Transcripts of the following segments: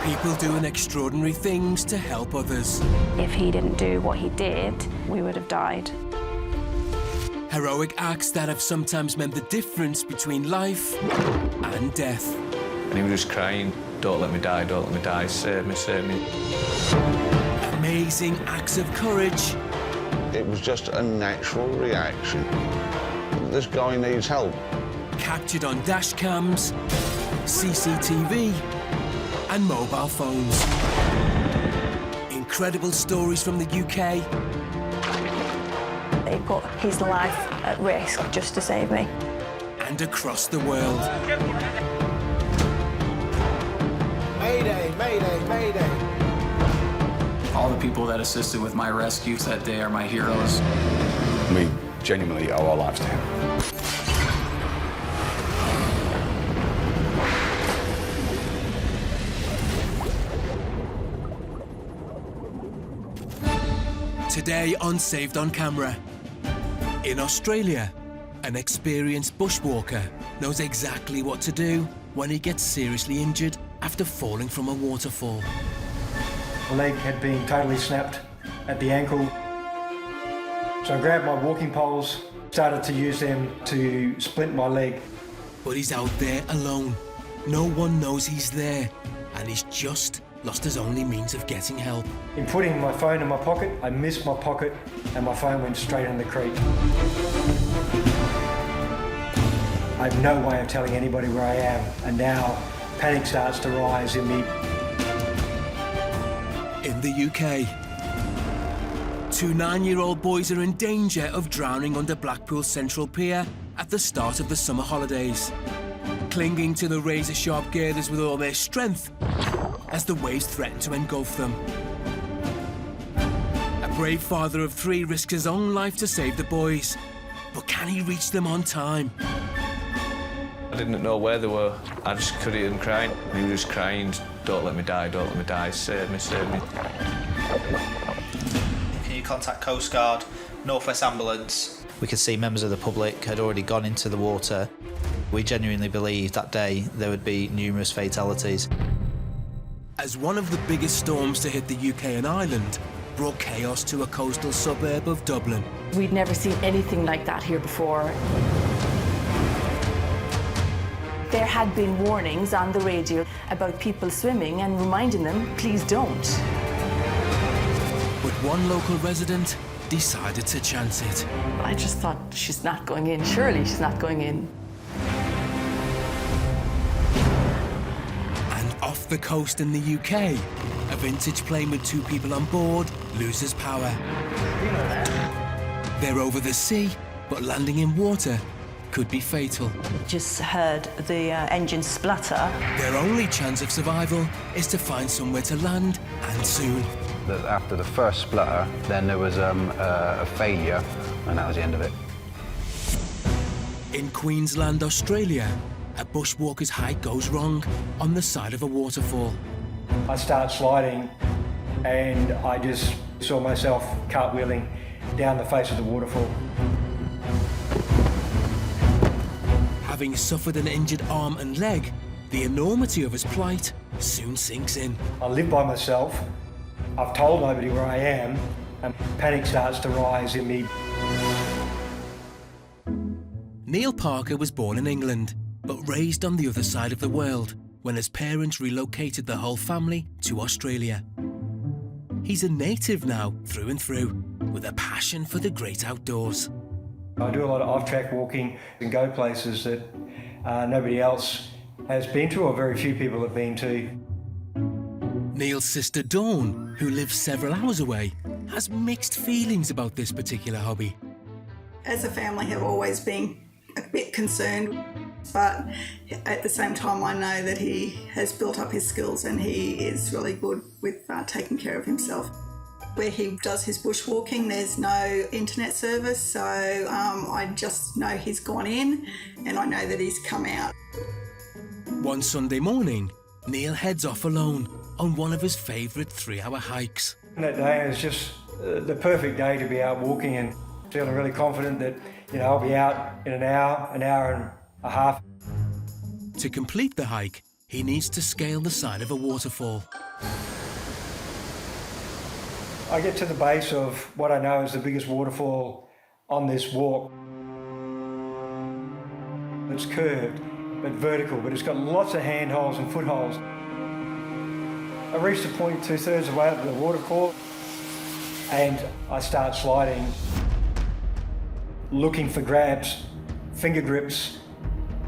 People doing extraordinary things to help others. If he didn't do what he did, we would have died. Heroic acts that have sometimes meant the difference between life and death. And he was just crying, "Don't let me die, save me, save me." Amazing acts of courage. It was just a natural reaction. This guy needs help. Captured on dash cams, CCTV, and mobile phones. Incredible stories from the UK. They put his life at risk just to save me. And across the world. Mayday, mayday, mayday. All the people that assisted with my rescues that day are my heroes. We genuinely owe our lives to him. Today on Saved on Camera. In Australia, an experienced bushwalker knows exactly what to do when he gets seriously injured after falling from a waterfall. My leg had been totally snapped at the ankle. So I grabbed my walking poles, started to use them to splint my leg. But he's out there alone. No one knows he's there, and he's just lost his only means of getting help. In putting my phone in my pocket, I missed my pocket and my phone went straight in the creek. I have no way of telling anybody where I am, and now panic starts to rise in me. In the UK, two 9-year-old boys are in danger of drowning under Blackpool's Central Pier at the start of the summer holidays, clinging to the razor-sharp girders with all their strength as the waves threaten to engulf them. A brave father of 3 risks his own life to save the boys, but can he reach them on time? I didn't know where they were. I just could hear him crying. And he was just crying, don't let me die, save me, save me." Can you contact Coast Guard, Northwest Ambulance? We could see members of the public had already gone into the water. We genuinely believed that day there would be numerous fatalities. As one of the biggest storms to hit the UK and Ireland brought chaos to a coastal suburb of Dublin. We'd never seen anything like that here before. There had been warnings on the radio about people swimming and reminding them, please don't. But one local resident decided to chance it. I just thought, she's not going in, surely she's not going in. And off the coast in the UK, a vintage plane with 2 people on board loses power. They're over the sea, but landing in water could be fatal. Just heard the engine splutter. Their only chance of survival is to find somewhere to land, and soon. After the first splutter, then there was a failure, and that was the end of it. In Queensland, Australia, a bushwalker's hike goes wrong on the side of a waterfall. I start sliding and I just saw myself cartwheeling down the face of the waterfall. Having suffered an injured arm and leg, the enormity of his plight soon sinks in. I live by myself. I've told nobody where I am, and panic starts to rise in me. Neil Parker was born in England, but raised on the other side of the world when his parents relocated the whole family to Australia. He's a native now, through and through, with a passion for the great outdoors. I do a lot of off-track walking and go places that nobody else has been to, or very few people have been to. Neil's sister Dawn, who lives several hours away, has mixed feelings about this particular hobby. As a family, have always been a bit concerned, but at the same time I know that he has built up his skills and he is really good with taking care of himself. Where he does his bushwalking, there's no internet service, so I just know he's gone in and I know that he's come out. One Sunday morning, Neil heads off alone on one of his favourite 3-hour hikes. That day was just the perfect day to be out walking, and feeling really confident that, you know, I'll be out in an hour and a half. To complete the hike, he needs to scale the side of a waterfall. I get to the base of what I know is the biggest waterfall on this walk. It's curved, but vertical, but it's got lots of handholds and footholds. I reach the point 2/3 of the way up to the waterfall, and I start sliding, looking for grabs, finger grips,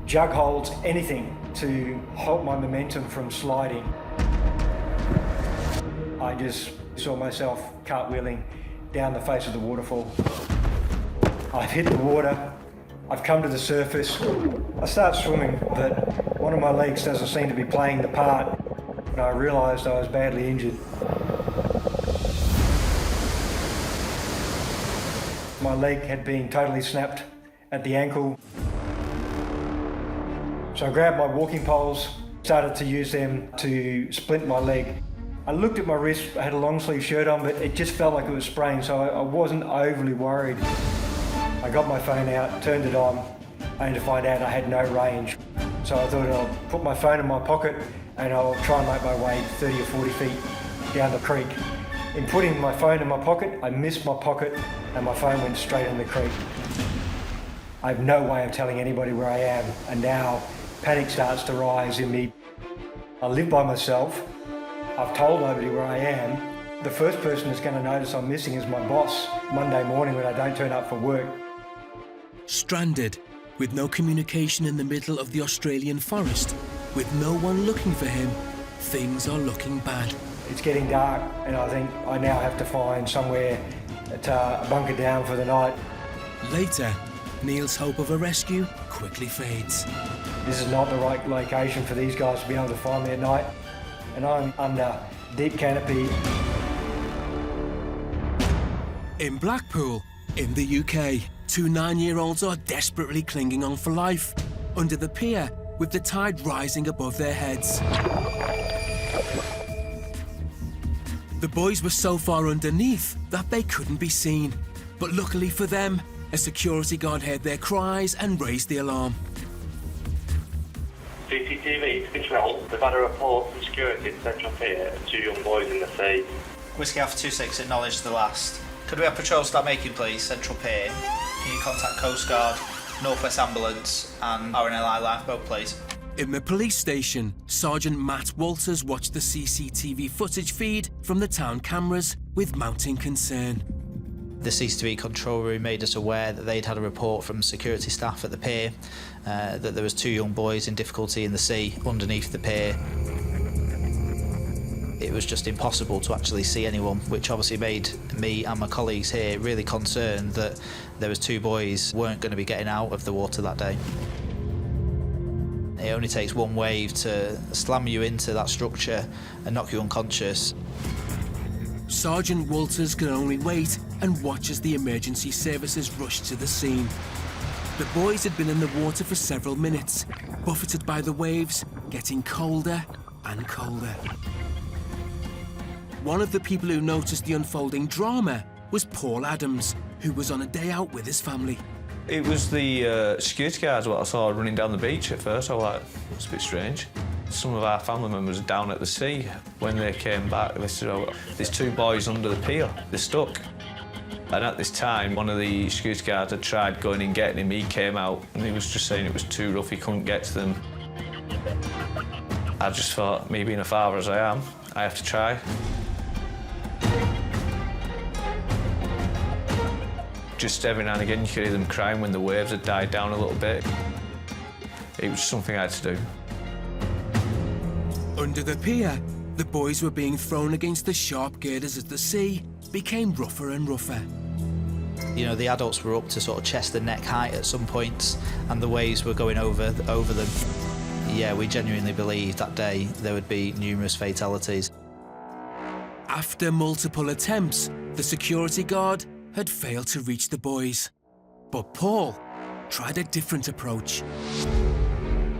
jug holds, anything to halt my momentum from sliding. I just saw myself cartwheeling down the face of the waterfall. I've hit the water, I've come to the surface. I start swimming, but one of my legs doesn't seem to be playing the part, and I realised I was badly injured. My leg had been totally snapped at the ankle. So I grabbed my walking poles, started to use them to splint my leg. I looked at my wrist, I had a long sleeve shirt on, but it just felt like it was sprained, so I wasn't overly worried. I got my phone out, turned it on, only to find out I had no range. So I thought I'll put my phone in my pocket and I'll try and make my way 30 or 40 feet down the creek. In putting my phone in my pocket, I missed my pocket and my phone went straight in the creek. I have no way of telling anybody where I am, and now panic starts to rise in me. I live by myself. I've told nobody where I am. The first person that's going to notice I'm missing is my boss Monday morning when I don't turn up for work. Stranded, with no communication in the middle of the Australian forest, with no one looking for him, things are looking bad. It's getting dark, and I think I now have to find somewhere to bunker down for the night. Later, Neil's hope of a rescue quickly fades. This is not the right location for these guys to be able to find me at night, and I'm under deep canopy. In Blackpool, in the UK, two 9-year-olds are desperately clinging on for life under the pier with the tide rising above their heads. The boys were so far underneath that they couldn't be seen, but luckily for them, a security guard heard their cries and raised the alarm. CCTV to control. We've had a report from security at Central Pier of two young boys in the sea. Whiskey Alpha 26 acknowledged the last. Could we have patrol start making, please? Central Pier. Can you contact Coast Guard, Northwest Ambulance and RNLI Lifeboat, please? In the police station, Sergeant Matt Walters watched the CCTV footage feed from the town cameras with mounting concern. The CCTV control room made us aware that they'd had a report from security staff at the pier that there was two young boys in difficulty in the sea underneath the pier. It was just impossible to actually see anyone, which obviously made me and my colleagues here really concerned that there was two boys who weren't going to be getting out of the water that day. It only takes one wave to slam you into that structure and knock you unconscious. Sergeant Walters can only wait and watch as the emergency services rush to the scene. The boys had been in the water for several minutes, buffeted by the waves, getting colder and colder. One of the people who noticed the unfolding drama was Paul Adams, who was on a day out with his family. It was the security guards what I saw running down the beach at first. I was like, it's a bit strange. Some of our family members are down at the sea. When they came back, they said, oh, there's two boys under the pier, they're stuck. And at this time, one of the security guards had tried going and getting him. He came out and he was just saying it was too rough, he couldn't get to them. I just thought, me being a father as I am, I have to try. Just every now and again you could hear them crying when the waves had died down a little bit. It was something I had to do. Under the pier, the boys were being thrown against the sharp girders as the sea became rougher and rougher. You know, the adults were up to sort of chest and neck height at some points, and the waves were going over them. Yeah, we genuinely believed that day there would be numerous fatalities. After multiple attempts, the security guard had failed to reach the boys. But Paul tried a different approach.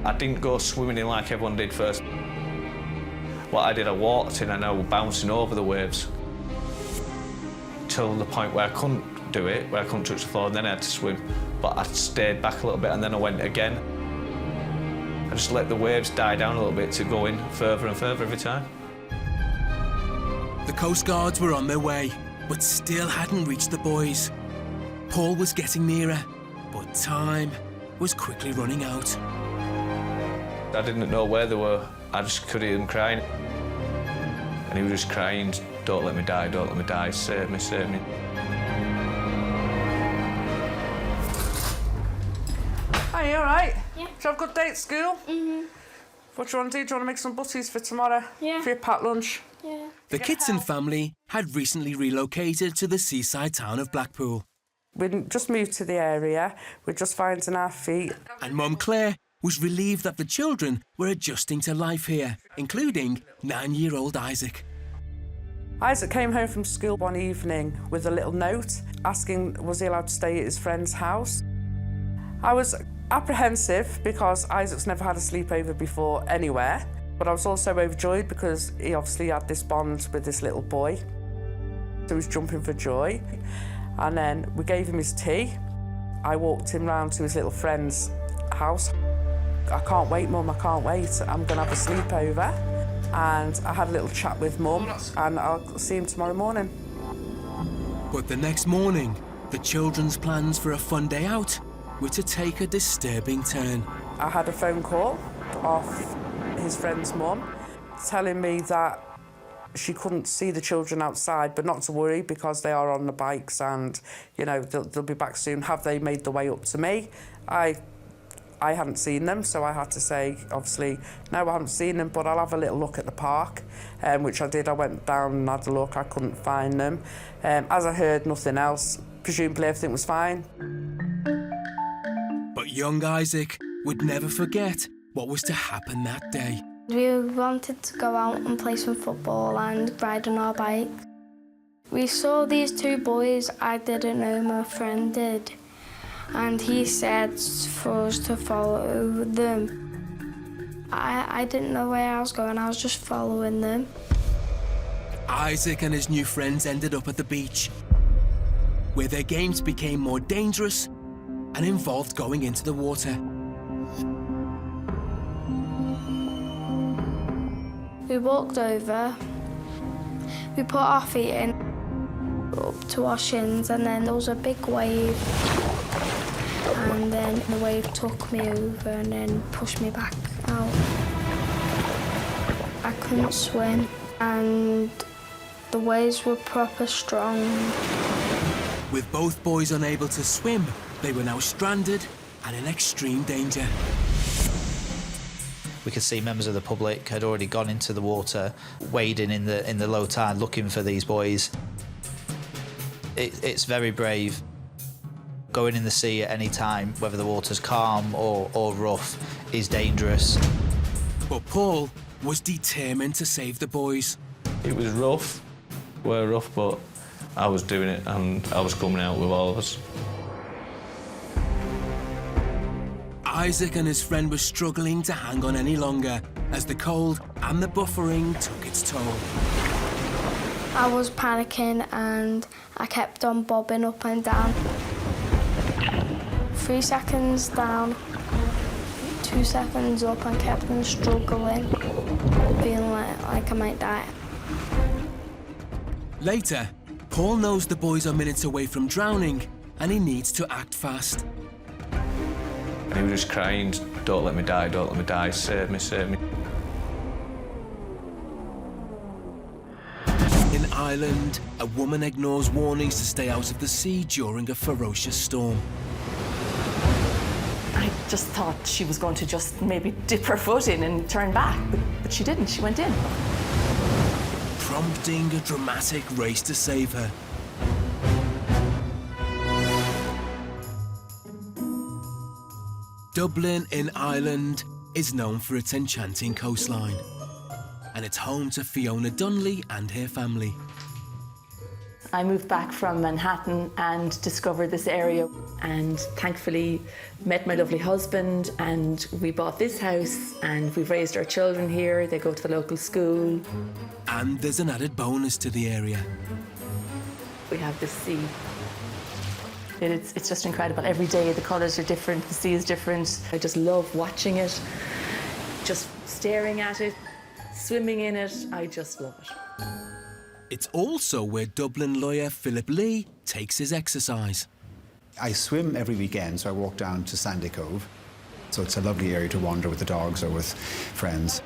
I didn't go swimming in like everyone did first. What I did, I walked in and I was bouncing over the waves till the point where I couldn't do it, where I couldn't touch the floor, and then I had to swim. But I stayed back a little bit and then I went again. And just let the waves die down a little bit to go in further and further every time. The Coast Guards were on their way, but still hadn't reached the boys. Paul was getting nearer, but time was quickly running out. I didn't know where they were. I just could hear him crying. And he was just crying, "Don't let me die, don't let me die, save me, save me." Hi, you alright? Yeah. Did you have a good day at school? Mhm. What do you want to do? Do you want to make some butties for tomorrow? Yeah. For your packed lunch? Yeah. The Kitson family had recently relocated to the seaside town of Blackpool. We'd just moved to the area. We're just finding our feet. And Mum Claire was relieved that the children were adjusting to life here, including 9-year-old Isaac. Isaac came home from school one evening with a little note asking was he allowed to stay at his friend's house. I was apprehensive because Isaac's never had a sleepover before anywhere, but I was also overjoyed because he obviously had this bond with this little boy. So he was jumping for joy. And then we gave him his tea. I walked him round to his little friend's house. I can't wait, Mum, I can't wait. I'm going to have a sleepover. And I had a little chat with Mum, and I'll see him tomorrow morning. But the next morning, the children's plans for a fun day out were to take a disturbing turn. I had a phone call off his friend's mum telling me that she couldn't see the children outside, but not to worry because they are on the bikes and, you know, they'll be back soon. Have they made the way up to me? I hadn't seen them, so I had to say, obviously, no, I haven't seen them, but I'll have a little look at the park, which I did. I went down and had a look. I couldn't find them. As I heard nothing else, presumably everything was fine. But young Isaac would never forget what was to happen that day. We wanted to go out and play some football and ride on our bike. We saw these two boys I didn't know, my friend did, and he said for us to follow them. I didn't know where I was going, I was just following them. Isaac and his new friends ended up at the beach, where their games became more dangerous and involved going into the water. We walked over, we put our feet in up to our shins, and then there was a big wave, and then the wave took me over and then pushed me back out. I couldn't swim, and the waves were proper strong. With both boys unable to swim, they were now stranded and in extreme danger. We could see members of the public had already gone into the water, wading in the low tide, looking for these boys. It's very brave. Going in the sea at any time, whether the water's calm or rough, is dangerous. But Paul was determined to save the boys. It was rough, but I was doing it and I was coming out with all of us. Isaac and his friend were struggling to hang on any longer as the cold and the buffering took its toll. I was panicking and I kept on bobbing up and down. 3 seconds down, 2 seconds up, and kept on struggling, feeling like I might die. Later, Paul knows the boys are minutes away from drowning and he needs to act fast. And he was just crying, "Don't let me die, don't let me die, save me, save me." In Ireland, a woman ignores warnings to stay out of the sea during a ferocious storm. I just thought she was going to just maybe dip her foot in and turn back, but she didn't. She went in. Prompting a dramatic race to save her. Dublin in Ireland is known for its enchanting coastline, and it's home to Fiona Donnelly and her family. I moved back from Manhattan and discovered this area, and thankfully met my lovely husband, and we bought this house and we've raised our children here. They go to the local school. And there's an added bonus to the area. We have the sea. It's just incredible. Every day the colours are different, the sea is different. I just love watching it. just staring at it, swimming in it. I just love it. It's also where Dublin lawyer Philip Lee takes his exercise. I swim every weekend, so I walk down to Sandy Cove. So it's a lovely area to wander with the dogs or with friends.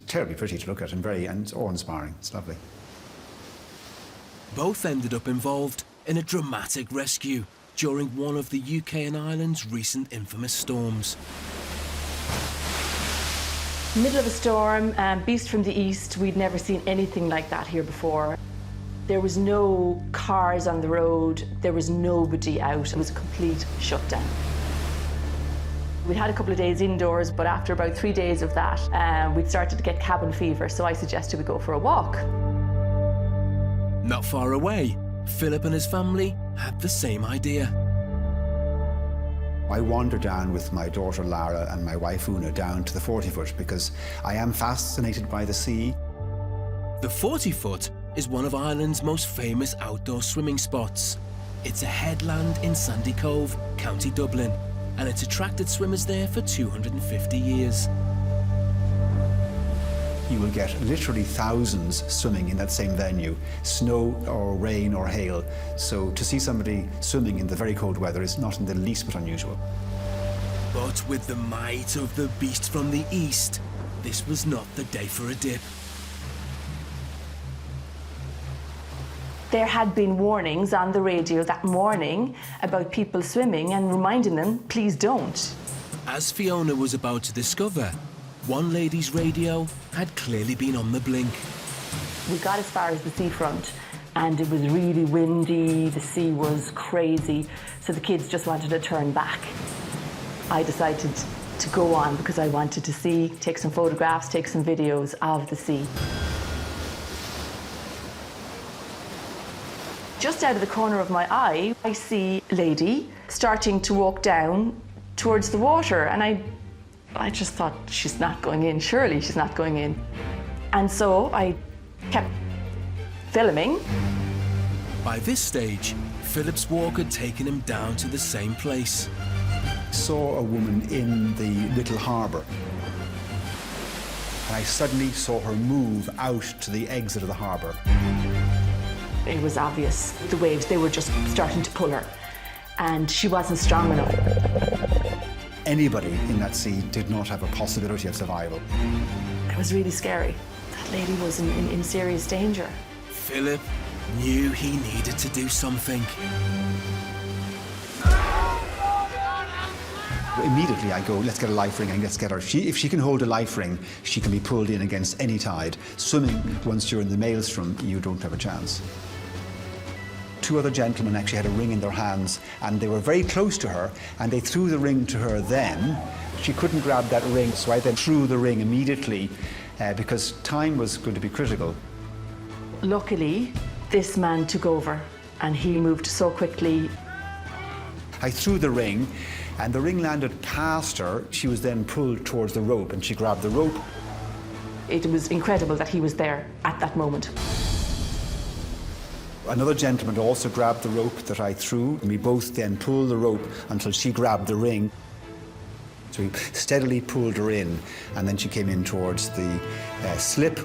Terribly pretty to look at and it's awe-inspiring. It's lovely. Both ended up involved in a dramatic rescue during one of the UK and Ireland's recent infamous storms. Middle of a storm, beast from the east. We'd never seen anything like that here before. There was no cars on the road. There was nobody out. It was a complete shutdown. We'd had a couple of days indoors, but after about 3 days of that, we'd started to get cabin fever, so I suggested we go for a walk. Not far away, Philip and his family had the same idea. I wandered down with my daughter Lara and my wife Una down to the 40-foot because I am fascinated by the sea. The 40-foot is one of Ireland's most famous outdoor swimming spots. It's a headland in Sandy Cove, County Dublin, and it's attracted swimmers there for 250 years. You will get literally thousands swimming in that same venue, snow or rain or hail. So to see somebody swimming in the very cold weather is not in the least bit unusual. But with the might of the beast from the east, this was not the day for a dip. There had been warnings on the radio that morning about people swimming and reminding them, please don't. As Fiona was about to discover, one lady's radio had clearly been on the blink. We got as far as the seafront and it was really windy, the sea was crazy, so the kids just wanted to turn back. I decided to go on because I wanted to see, take some photographs, take some videos of the sea. Just out of the corner of my eye, I see a lady starting to walk down towards the water, and I just thought, she's not going in, surely she's not going in. And so I kept filming. By this stage, Philip's walk had taken him down to the same place. I saw a woman in the little harbour. And I suddenly saw her move out to the exit of the harbour. It was obvious, the waves, they were just starting to pull her, and she wasn't strong enough. Anybody in that sea did not have a possibility of survival. It was really scary. That lady was in serious danger. Philip knew he needed to do something. Immediately I go, let's get a life ring and let's get her. If she can hold a life ring, she can be pulled in against any tide. Swimming, once you're in the maelstrom, you don't have a chance. Two other gentlemen actually had a ring in their hands and they were very close to her and they threw the ring to her then. She couldn't grab that ring, so I then threw the ring immediately because time was going to be critical. Luckily, this man took over and he moved so quickly. I threw the ring and the ring landed past her. She was then pulled towards the rope and she grabbed the rope. It was incredible that he was there at that moment. Another gentleman also grabbed the rope that I threw, and we both then pulled the rope until she grabbed the ring. So we steadily pulled her in, and then she came in towards the slip.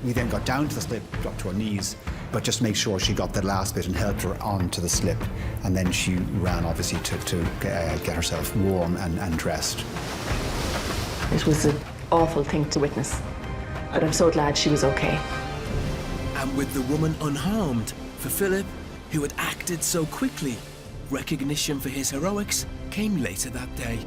We then got down to the slip, dropped to her knees, but just make sure she got that last bit and helped her onto the slip. And then she ran, obviously, to get herself warm and dressed. It was an awful thing to witness, but I'm so glad she was okay. And with the woman unharmed, for Philip, who had acted so quickly, recognition for his heroics came later that day.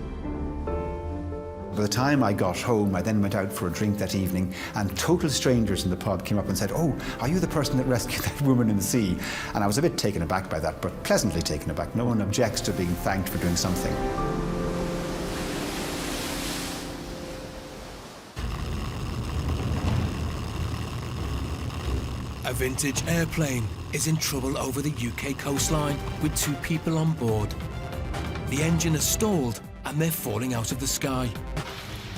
By the time I got home, I then went out for a drink that evening, and total strangers in the pub came up and said, "Oh, are you the person that rescued that woman in the sea?" And I was a bit taken aback by that, but pleasantly taken aback. No one objects to being thanked for doing something. A vintage airplane is in trouble over the UK coastline with 2 people on board. The engine has stalled and they're falling out of the sky.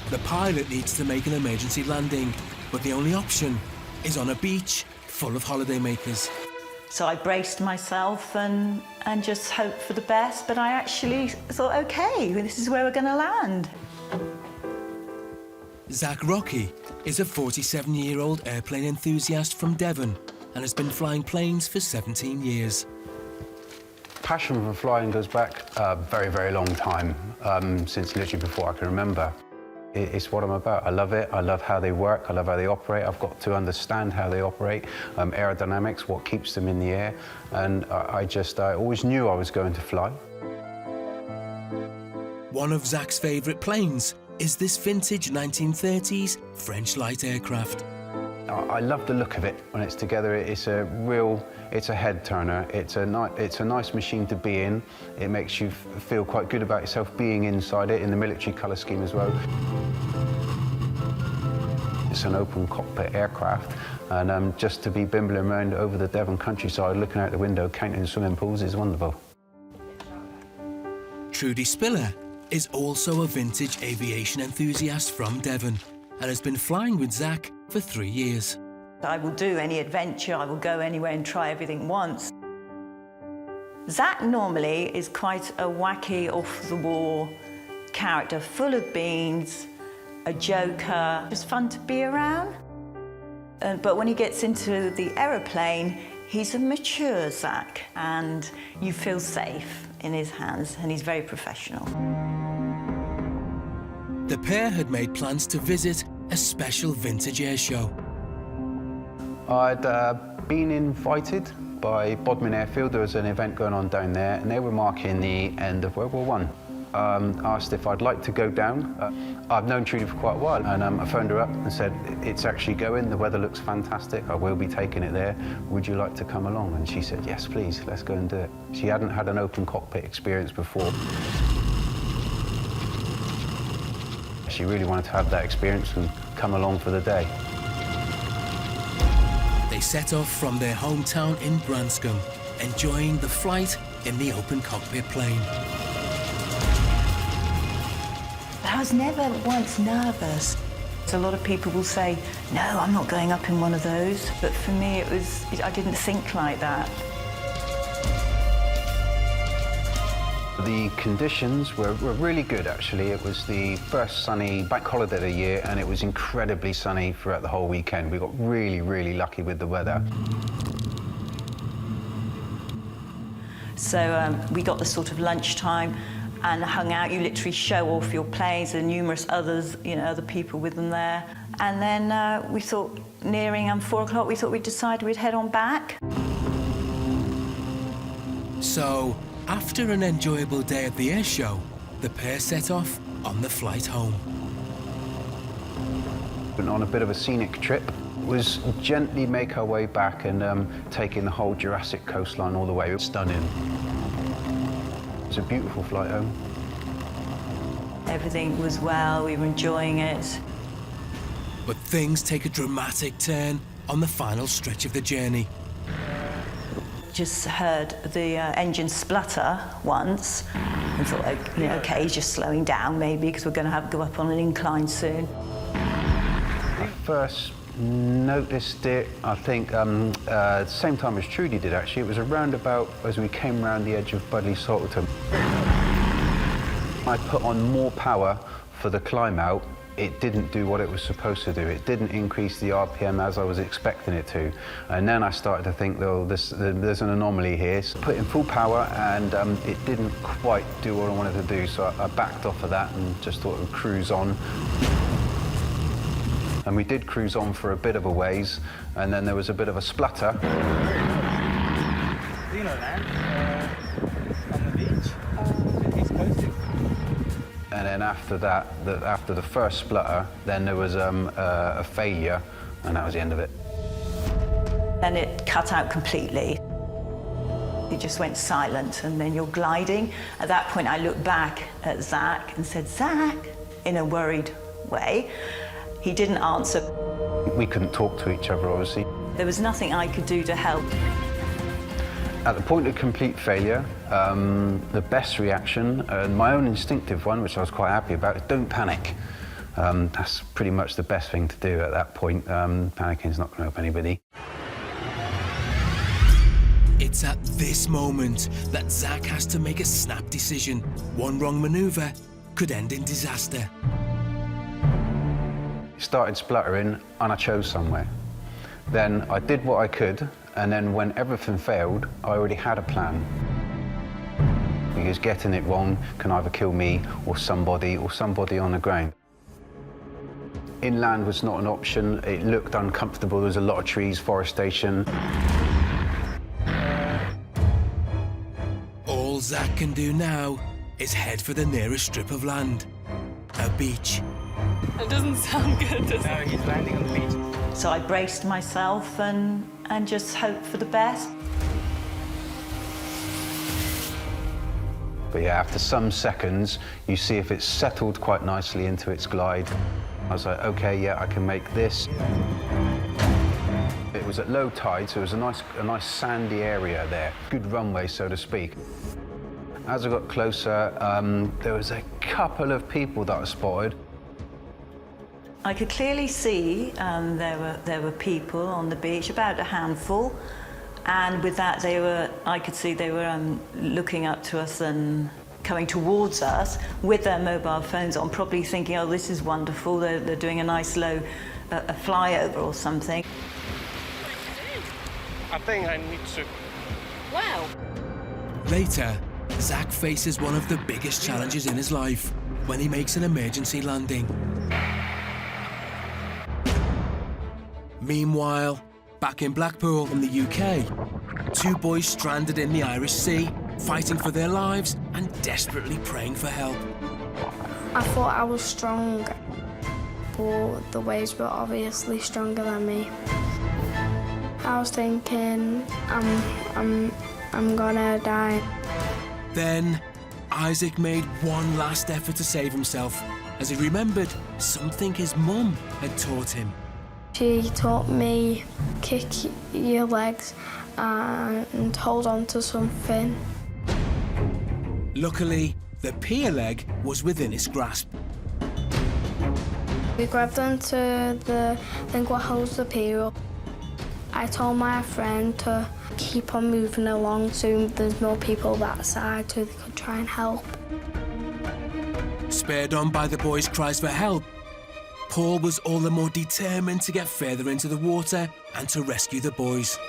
The pilot needs to make an emergency landing, but the only option is on a beach full of holidaymakers. So I braced myself and just hoped for the best, but I actually thought, okay, this is where we're going to land. Zach Rocky is a 47-year-old airplane enthusiast from Devon and has been flying planes for 17 years. Passion for flying goes back a very, very long time, since literally before I can remember. It's what I'm about. I love it. I love how they work. I love how they operate. I've got to understand how they operate, aerodynamics, what keeps them in the air. And I always knew I was going to fly. One of Zach's favourite planes is this vintage 1930s French light aircraft. I love the look of it when it's together. It's a head turner. It's a nice machine to be in. It makes you feel quite good about yourself being inside it, in the military colour scheme as well. It's an open cockpit aircraft, and just to be bimbling around over the Devon countryside, looking out the window, counting swimming pools is wonderful. Trudy Spiller is also a vintage aviation enthusiast from Devon and has been flying with Zach for 3 years. I will do any adventure, I will go anywhere and try everything once. Zach normally is quite a wacky, off-the-wall character, full of beans, a joker, just fun to be around. But when he gets into the aeroplane, he's a mature Zach, and you feel safe in his hands, and he's very professional. The pair had made plans to visit a special vintage air show. I'd been invited by Bodmin Airfield. There was an event going on down there, and they were marking the end of World War I. Asked if I'd like to go down. I've known Trudy for quite a while, and I phoned her up and said, it's actually going, the weather looks fantastic, I will be taking it there. Would you like to come along? And she said, yes, please, let's go and do it. She hadn't had an open cockpit experience before. She really wanted to have that experience and come along for the day. They set off from their hometown in Branscombe, enjoying the flight in the open cockpit plane. I was never once nervous. A lot of people will say, no, I'm not going up in one of those. But for me, I didn't think like that. The conditions were really good, actually. It was the first sunny bank holiday of the year, and it was incredibly sunny throughout the whole weekend. We got really, really lucky with the weather. So we got the sort of lunchtime and hung out. You literally show off your planes and numerous others, other people with them there. And then we thought, nearing 4 o'clock, we thought we'd decide we'd head on back. So, after an enjoyable day at the air show, the pair set off on the flight home. Went on a bit of a scenic trip. Was gently make our way back and taking the whole Jurassic coastline all the way. It was stunning. It's a beautiful flight home. Everything was well, we were enjoying it. But things take a dramatic turn on the final stretch of the journey. Just heard the engine splutter once and thought, okay, he's just slowing down maybe because we're going to go up on an incline soon. I first noticed it, I think, the same time as Trudy did, actually. It was around about as we came around the edge of Budleigh Salterton. I put on more power for the climb out. It didn't do what it was supposed to do. It didn't increase the RPM as I was expecting it to. And then I started to think, though, there's an anomaly here. So I put in full power, and it didn't quite do what I wanted to do, so I backed off of that and just thought it would cruise on. And we did cruise on for a bit of a ways, and then there was a bit of a splutter. On the beach, East Coast. And then after that, after the first splutter, then there was a failure, and that was the end of it. And it cut out completely. It just went silent, and then you're gliding. At that point, I looked back at Zach and said, Zach, in a worried way. He didn't answer. We couldn't talk to each other, obviously. There was nothing I could do to help. At the point of complete failure, the best reaction, and my own instinctive one, which I was quite happy about, is don't panic. That's pretty much the best thing to do at that point. Panicking is not going to help anybody. It's at this moment that Zach has to make a snap decision. One wrong manoeuvre could end in disaster. started spluttering, and I chose somewhere. Then I did what I could, and then when everything failed, I already had a plan. Because getting it wrong can either kill me or somebody on the ground. Inland was not an option. It looked uncomfortable. There was a lot of trees, forestation. All Zach can do now is head for the nearest strip of land, a beach. It doesn't sound good, does it? No, he's landing on the beach. So I braced myself and just hoped for the best. But yeah, after some seconds, you see if it's settled quite nicely into its glide. I was like, okay, yeah, I can make this. It was at low tide, so it was a nice sandy area there. Good runway, so to speak. As I got closer, there was a couple of people that I spotted. I could clearly see there were people on the beach, about a handful, and with that I could see they were looking up to us and coming towards us with their mobile phones on, probably thinking, oh, this is wonderful, they're doing a nice low a flyover or something. I think I need to... Wow. Later, Zach faces one of the biggest challenges in his life when he makes an emergency landing. Meanwhile, back in Blackpool in the UK, two boys stranded in the Irish Sea, fighting for their lives and desperately praying for help. I thought I was strong, but the waves were obviously stronger than me. I was thinking, I'm gonna die. Then, Isaac made one last effort to save himself as he remembered something his mum had taught him. She taught me kick your legs and hold on to something. Luckily, the pier leg was within his grasp. We grabbed onto the thing what holds the pier up. I told my friend to keep on moving along so there's more people that side so they could try and help. Spurred on by the boys' cries for help, Paul was all the more determined to get further into the water and to rescue the boys.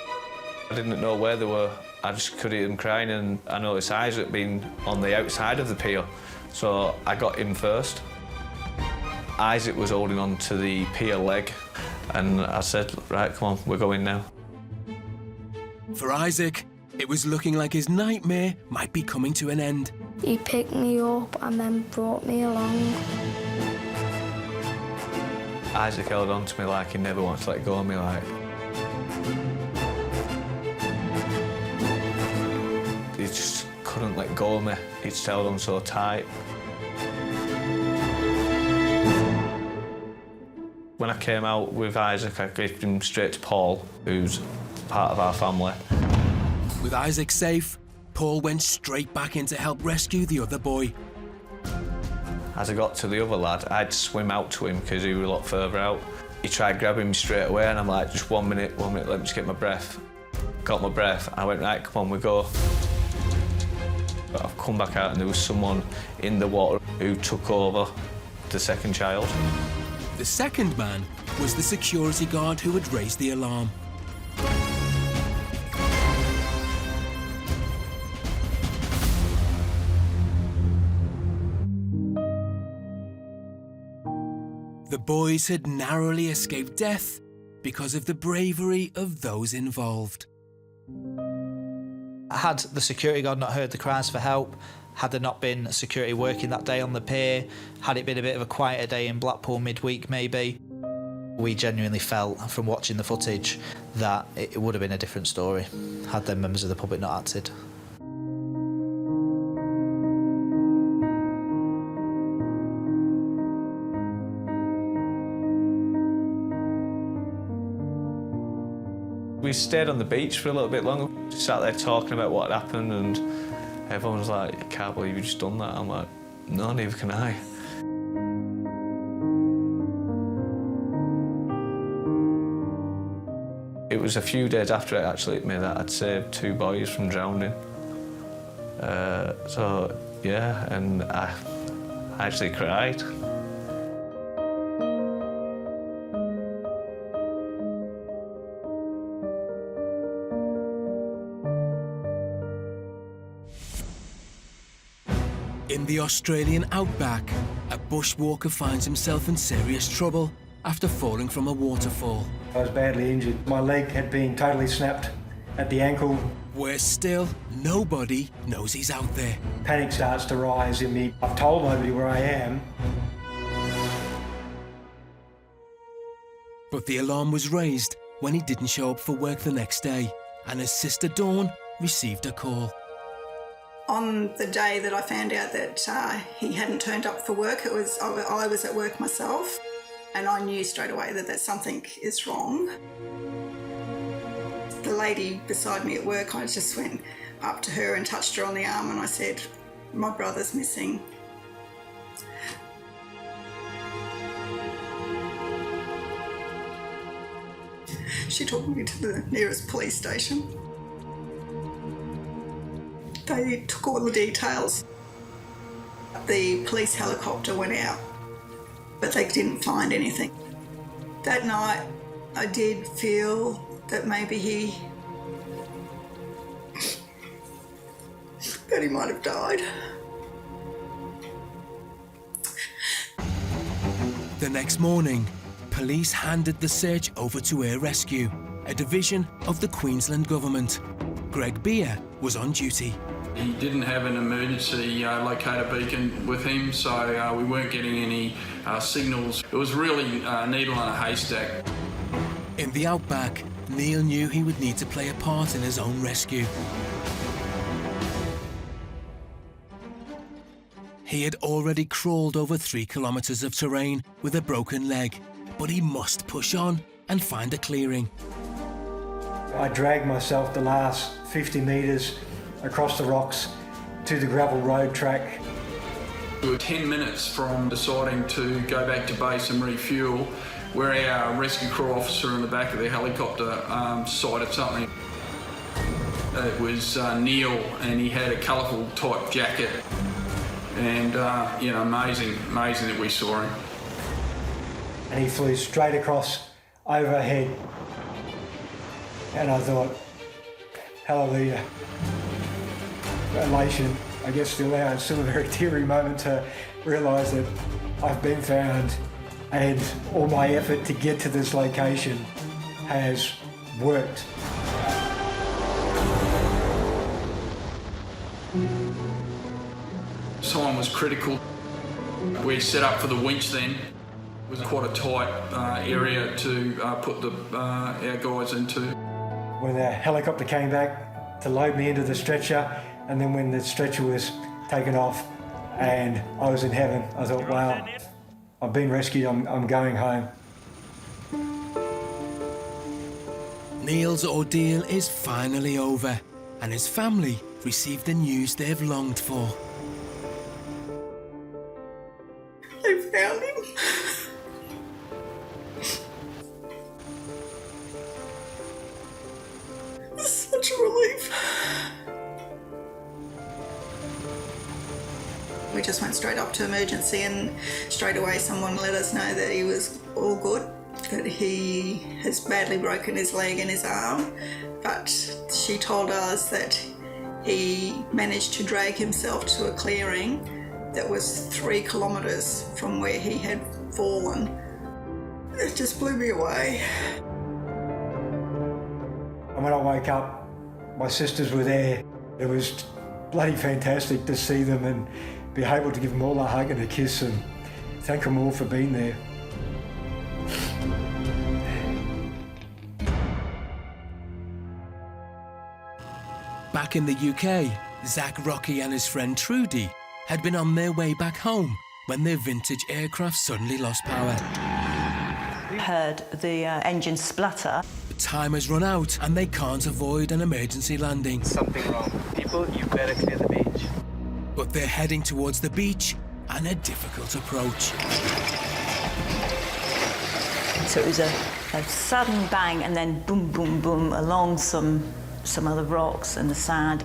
I didn't know where they were. I just could hear them crying, and I noticed Isaac being on the outside of the pier, so I got him first. Isaac was holding on to the pier leg, and I said, right, come on, we're going now. For Isaac, it was looking like his nightmare might be coming to an end. He picked me up and then brought me along. Isaac held on to me like he never wanted to let go of me, like. He just couldn't let go of me. He just held on so tight. When I came out with Isaac, I gave him straight to Paul, who's part of our family. With Isaac safe, Paul went straight back in to help rescue the other boy. As I got to the other lad, I had to swim out to him because he was a lot further out. He tried grabbing me straight away, and I'm like, just 1 minute, let me just get my breath. Got my breath, I went, right, come on, we go. But I've come back out and there was someone in the water who took over the second child. The second man was the security guard who had raised the alarm. The boys had narrowly escaped death because of the bravery of those involved. Had the security guard not heard the cries for help, had there not been security working that day on the pier, had it been a bit of a quieter day in Blackpool midweek maybe, we genuinely felt from watching the footage that it would have been a different story had the members of the public not acted. We stayed on the beach for a little bit longer, sat there talking about what had happened, and everyone was like, I can't believe you just done that. I'm like, no, neither can I. It was a few days after it actually hit me that I'd saved 2 boys from drowning. So, yeah, and I actually cried. Australian Outback, a bushwalker finds himself in serious trouble after falling from a waterfall. I was badly injured. My leg had been totally snapped at the ankle. Worse still, nobody knows he's out there. Panic starts to rise in me. I've told nobody where I am. But the alarm was raised when he didn't show up for work the next day, and his sister Dawn received a call. On the day that I found out that he hadn't turned up for work, I was at work myself, and I knew straight away that something is wrong. The lady beside me at work, I just went up to her and touched her on the arm and I said, "My brother's missing." She took me to the nearest police station. They took all the details. The police helicopter went out, but they didn't find anything. That night, I did feel that maybe he might have died. The next morning, police handed the search over to Air Rescue, a division of the Queensland Government. Greg Beer was on duty. He didn't have an emergency locator beacon with him, so we weren't getting any signals. It was really a needle in a haystack. In the Outback, Neil knew he would need to play a part in his own rescue. He had already crawled over 3 kilometres of terrain with a broken leg, but he must push on and find a clearing. I dragged myself the last 50 metres across the rocks to the gravel road track. We were 10 minutes from deciding to go back to base and refuel, where our rescue crew officer in the back of the helicopter sighted something. It was Neil, and he had a colourful type jacket, and amazing that we saw him. And he flew straight across overhead, and I thought, hallelujah. Elation, I guess still now, it's still a very teary moment to realise that I've been found and all my effort to get to this location has worked. Time was critical. We set up for the winch then. It was quite a tight area to put our guys into. When the helicopter came back to load me into the stretcher, and then when the stretcher was taken off and I was in heaven, I thought, wow, I've been rescued, I'm going home. Neil's ordeal is finally over, and his family received the news they've longed for. I found him. It's such a relief. We just went straight up to emergency, and straight away someone let us know that he was all good, that he has badly broken his leg and his arm, but she told us that he managed to drag himself to a clearing that was 3 kilometres from where he had fallen. It just blew me away. And when I woke up, my sisters were there. It was bloody fantastic to see them and be able to give them all a hug and a kiss and thank them all for being there. Back in the UK, Zach Rocky and his friend Trudy had been on their way back home when their vintage aircraft suddenly lost power. Heard the engine splutter. The time has run out and they can't avoid an emergency landing. Something wrong. People, you better clear the beach. But they're heading towards the beach and a difficult approach. So it was a sudden bang and then boom, boom, boom along some other rocks and the sand.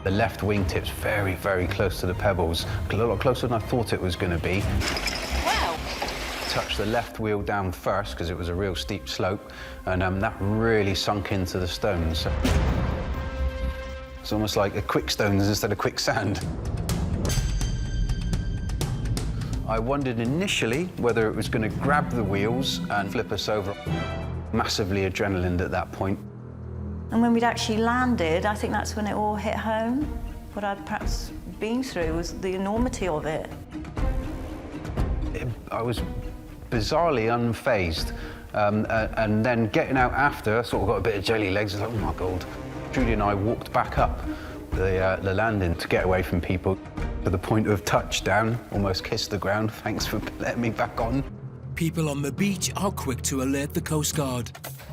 The left wingtip's very, very close to the pebbles, a lot closer than I thought it was going to be. Wow! Touched the left wheel down first because it was a real steep slope, and that really sunk into the stones. It's almost like a quickstones instead of quicksand. I wondered initially whether it was going to grab the wheels and flip us over. Massively adrenaline at that point. And when we'd actually landed, I think that's when it all hit home. What I'd perhaps been through was the enormity of it. I was bizarrely unfazed. And then getting out after, sort of got a bit of jelly legs. I was like, oh my God. Judy and I walked back up the landing to get away from people to the point of touchdown, almost kissed the ground. Thanks for letting me back on. People on the beach are quick to alert the Coast Guard,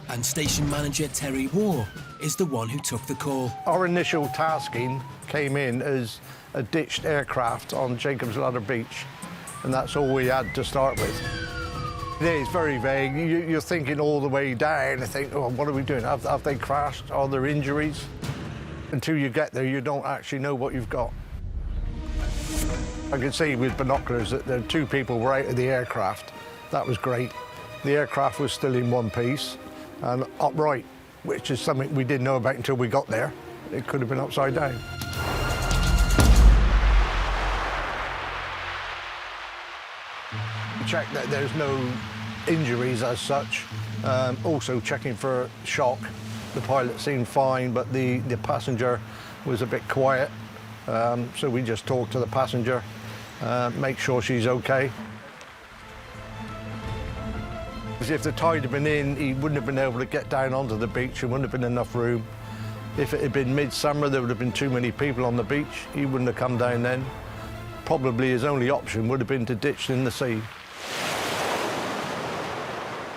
and station manager Terry Waugh is the one who took the call. Our initial tasking came in as a ditched aircraft on Jacob's Ladder Beach, and that's all we had to start with. It's very vague. You're thinking all the way down and think, oh, what are we doing? Have they crashed? Are there injuries? Until you get there, you don't actually know what you've got. I could see with binoculars that the two people were out of the aircraft. That was great. The aircraft was still in one piece and upright, which is something we didn't know about until we got there. It could have been upside down. Check that there's no injuries as such. Also checking for shock. The pilot seemed fine, but the passenger was a bit quiet. So we just talked to the passenger, make sure she's okay. Because if the tide had been in, he wouldn't have been able to get down onto the beach. There wouldn't have been enough room. If it had been midsummer, there would have been too many people on the beach. He wouldn't have come down then. Probably his only option would have been to ditch in the sea.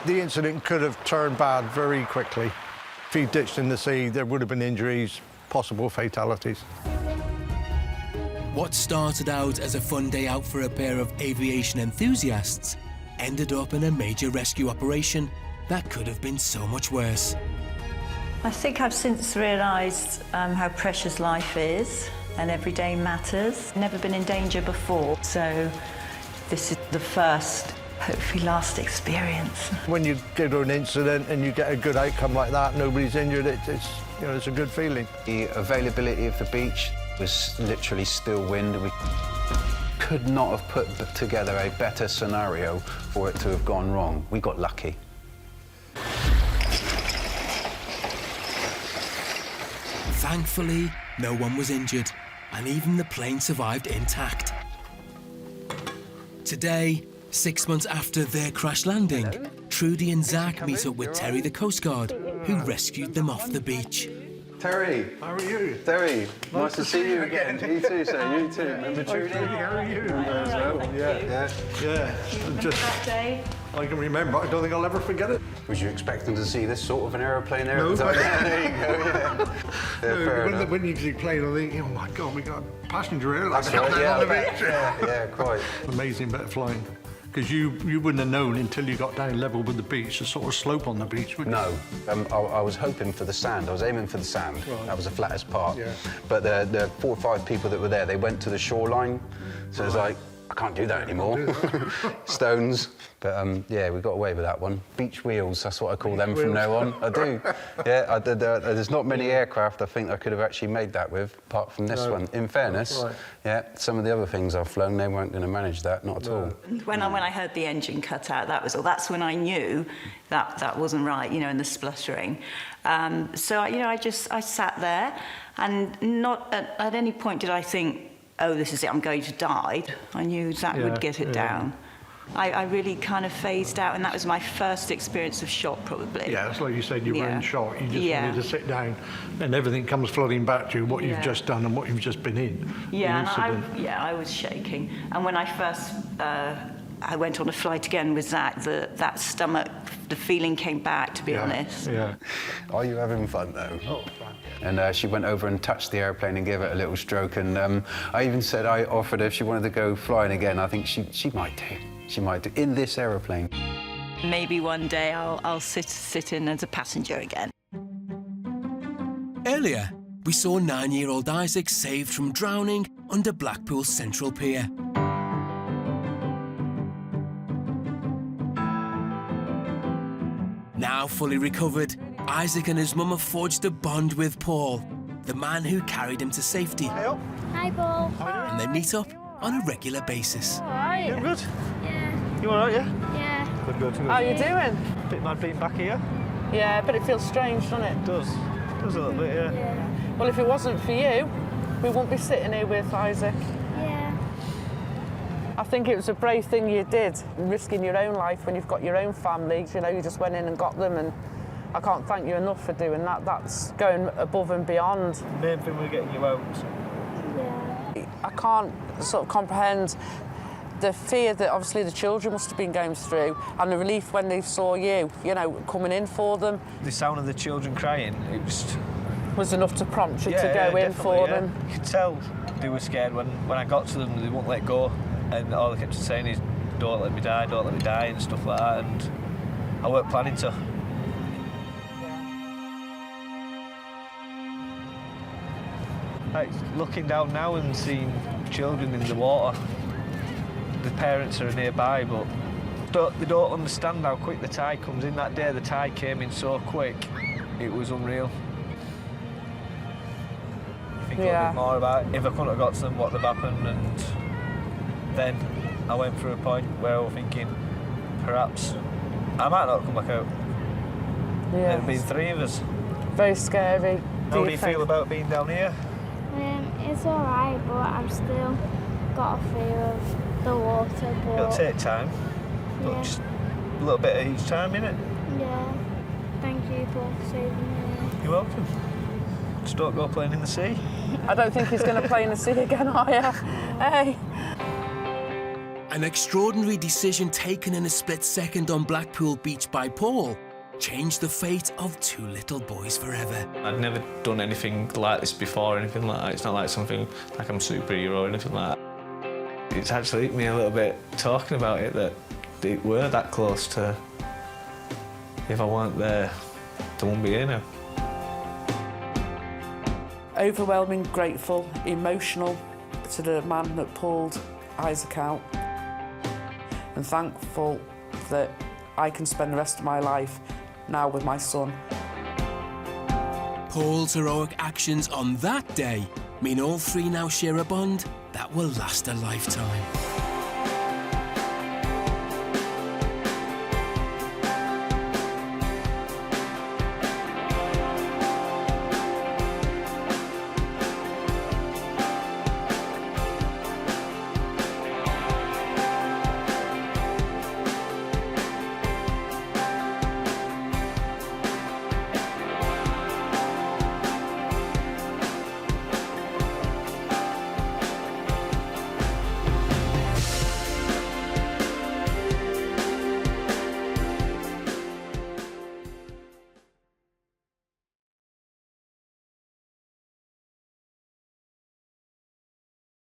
The incident could have turned bad very quickly. If he ditched in the sea, there would have been injuries, possible fatalities. What started out as a fun day out for a pair of aviation enthusiasts ended up in a major rescue operation that could have been so much worse. I think I've since realised how precious life is and every day matters. Never been in danger before, so this is the first, hopefully last experience. When you go to an incident and you get a good outcome like that, nobody's injured, it's a good feeling. The availability of the beach was literally still wind. We could not have put together a better scenario for it to have gone wrong. We got lucky. Thankfully, no one was injured, and even the plane survived intact. Today, 6 months after their crash landing, Trudy and Zach meet up with Terry the Coast Guard, who rescued them off the beach. Terry. How are you? Terry, nice to see you again. You too, sir, you too. Remember Trudy? How are you? Yeah. Just, that day? I can remember. I don't think I'll ever forget it. Was you expecting to see this sort of an aeroplane there? No, but there you go, yeah. When you see plane, I think, oh my God, we got a passenger airline That's right, on the beach. Yeah, quite. Amazing bit of flying. Because you wouldn't have known until you got down level with the beach, the sort of slope on the beach, would you? No, I was hoping for the sand. I was aiming for the sand. Right. That was the flattest part. Yeah. But the 4 or 5 people that were there, they went to the shoreline. So it was like, I can't do that anymore. Stones. But yeah, we got away with that one. Beach wheels, that's what I call them from now on. I do. Yeah, there's not many aircraft I think I could have actually made that with, apart from this one. In fairness, yeah, some of the other things I've flown, they weren't going to manage that, not at all. When I heard the engine cut out, that's when I knew that wasn't right, and the spluttering. So, I sat there, and not at any point did I think, oh, this is it, I'm going to die. I knew Zach would get it down. I really kind of phased out, and that was my first experience of shock, probably. Yeah, it's like you said, you were in shock. You just wanted to sit down, and everything comes flooding back to you, what you've just done and what you've just been in. Yeah, I was shaking. And when I first I went on a flight again with Zach, that stomach, the feeling came back, to be honest. Yeah. Are you having fun, though? Oh, fun. And she went over and touched the airplane and gave it a little stroke. And I even said I offered her if she wanted to go flying again. I think she might do. She might do, in this aeroplane. Maybe one day I'll sit in as a passenger again. Earlier, we saw 9-year-old Isaac saved from drowning under Blackpool's Central Pier. Now fully recovered, Isaac and his mum have forged a bond with Paul, the man who carried him to safety. Hi, Paul. And they meet up on a regular basis. Alright. You good? Yeah. You alright, yeah? Yeah. Good. How are you doing? Bit mad being back here. Yeah, but it feels strange, doesn't it? It does. It does a little bit, yeah. Well, if it wasn't for you, we wouldn't be sitting here with Isaac. Yeah. I think it was a brave thing you did, risking your own life when you've got your own family. You know, you just went in and got them, and I can't thank you enough for doing that. That's going above and beyond. The main thing was getting you out. Yeah. I can't sort of comprehend the fear that obviously the children must have been going through, and the relief when they saw you, you know, coming in for them. The sound of the children crying, it was enough to prompt you to go in for them. You could tell they were scared when I got to them, they wouldn't let go, and all they kept saying is, don't let me die, and stuff like that, and I weren't planning to. Like, looking down now and seeing children in the water, the parents are nearby, but they don't understand how quick the tide comes in. That day the tide came in so quick, it was unreal. Think a little bit more about if I couldn't have got to them, what would have happened, and then I went through a point where I was thinking, perhaps I might not come back out. Yeah. There'd been 3 of us. Very scary. How do you feel about being down here? It's alright, but I'm still got a fear of the water. But It'll take time, but just a little bit at each time, innit? Yeah. Thank you for saving me. You're welcome. Just don't go playing in the sea. I don't think he's going to play in the sea again, are you? Hey. An extraordinary decision taken in a split second on Blackpool Beach by Paul changed the fate of 2 little boys forever. I'd never done anything like this before, anything like that. It's not like something like I'm a superhero or anything like that. It's actually hit me a little bit talking about it that it were that close to, if I weren't there, they wouldn't be here now. Overwhelming, grateful, emotional to the man that pulled Isaac out, and thankful that I can spend the rest of my life now with my son. Paul's heroic actions on that day mean all 3 now share a bond that will last a lifetime.